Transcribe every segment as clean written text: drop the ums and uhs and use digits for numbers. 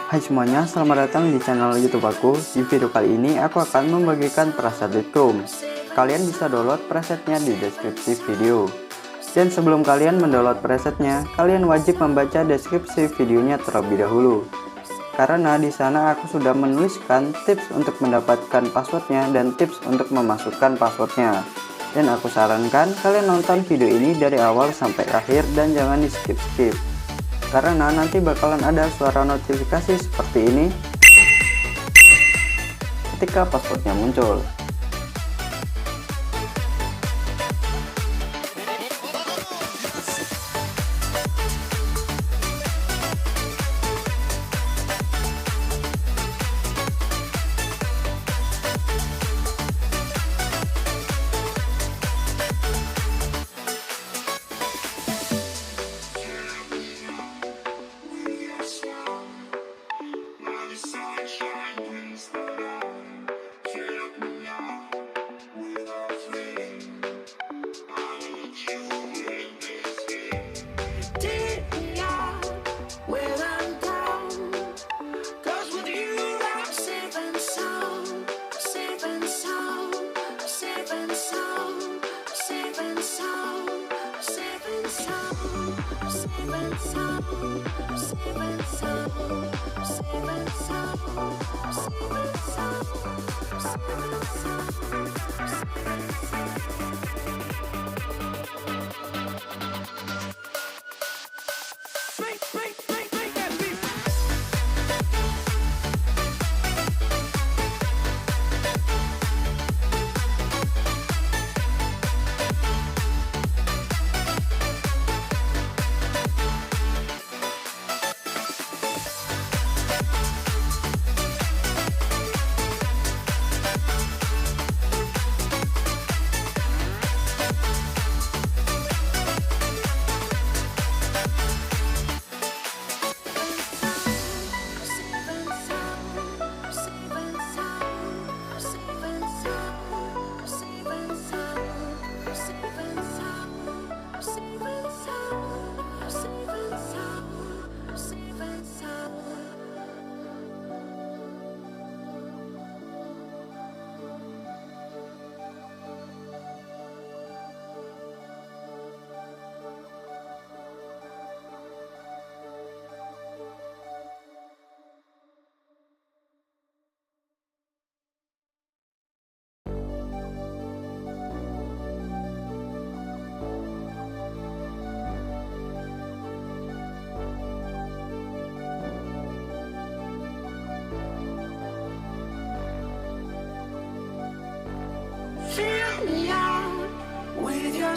Hai semuanya, selamat datang di channel YouTube aku. Di video kali ini aku akan membagikan preset Lightroom. Kalian bisa download presetnya di deskripsi video. Dan sebelum kalian mendownload presetnya, kalian wajib membaca deskripsi videonya terlebih dahulu. Karena di sana aku sudah menuliskan tips untuk mendapatkan passwordnya dan tips untuk memasukkan passwordnya. Dan aku sarankan kalian nonton video ini dari awal sampai akhir dan jangan di skip-skip. Karena nanti bakalan ada suara notifikasi seperti ini ketika passwordnya muncul.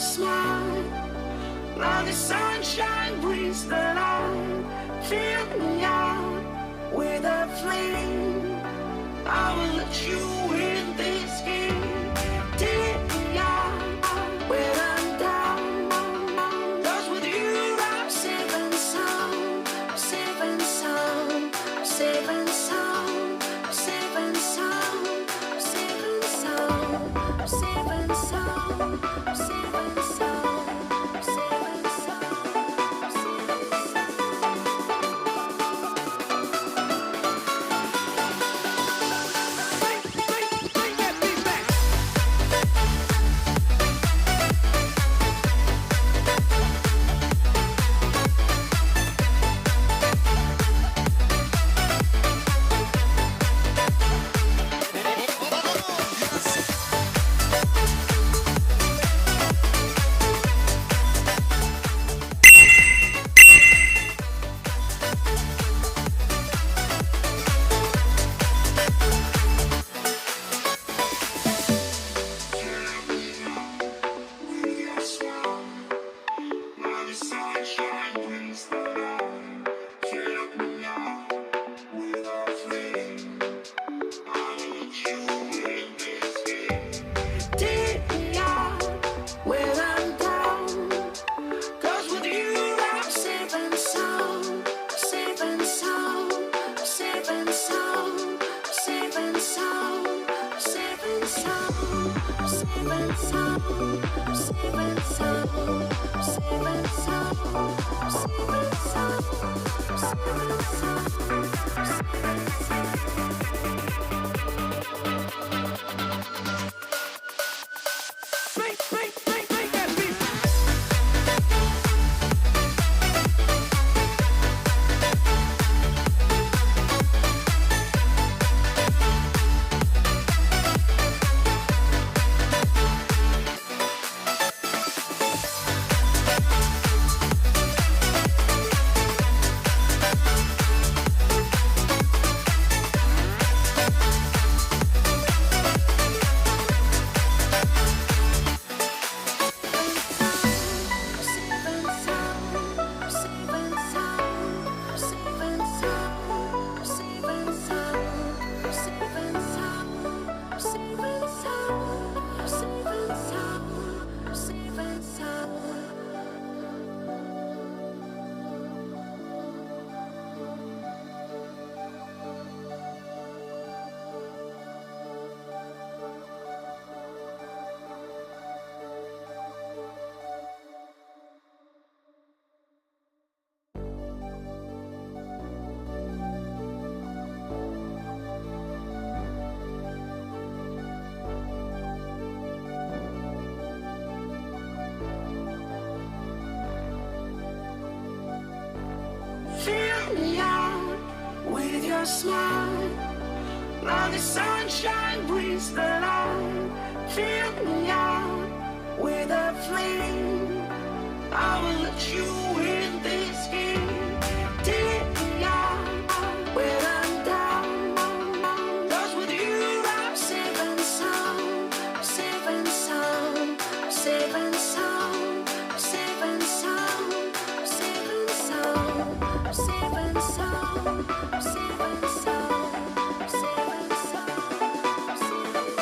Smile, now the sunshine brings the light. Fill me out with a flame. I will let you in this game. Take me out when I'm down. 'Cause with you I'm safe and sound. Safe and sound. Safe and sound. Safe and sound. Safe and sound. Safe and sound. Safe and sound. sunshine brings the light. Fill me up with a flame. I will let you in this game. Take me out when I'm down. 'Cause with you I'm safe and sound. Safe and sound. Safe and sound. Safe and sound. Safe and sound. Safe and sound. Safe and sound. Safe and sound. Safe and sound. Safe and Make that beat. Fill me out with your smile. Now the sunshine brings the light. Fill me out with a flame. I will let you in this game. Take me out when I'm down. 'Cause with you I'm safe and sound. Safe and sound. Safe and sound. Safe and sound. Safe and sound. Safe and sound. Safe and sound. Safe and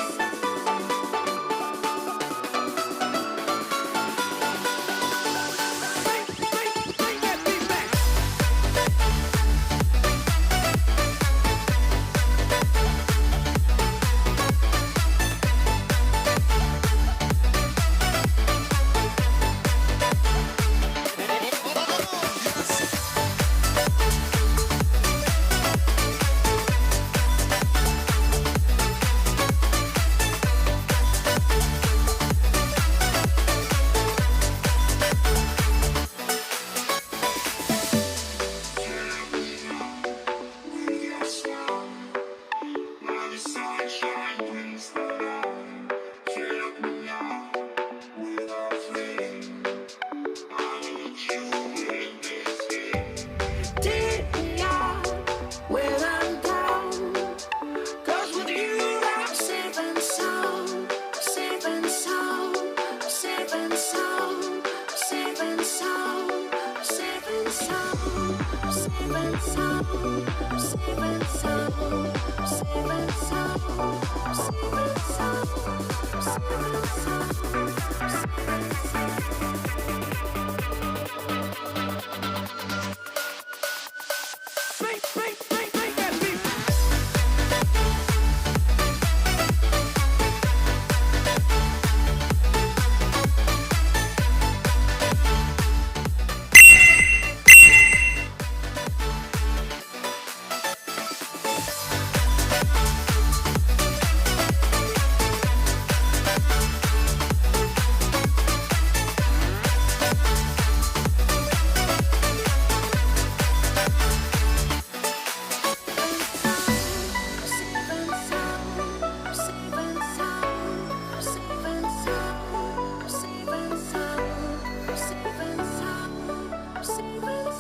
Bring that beat back. Safe and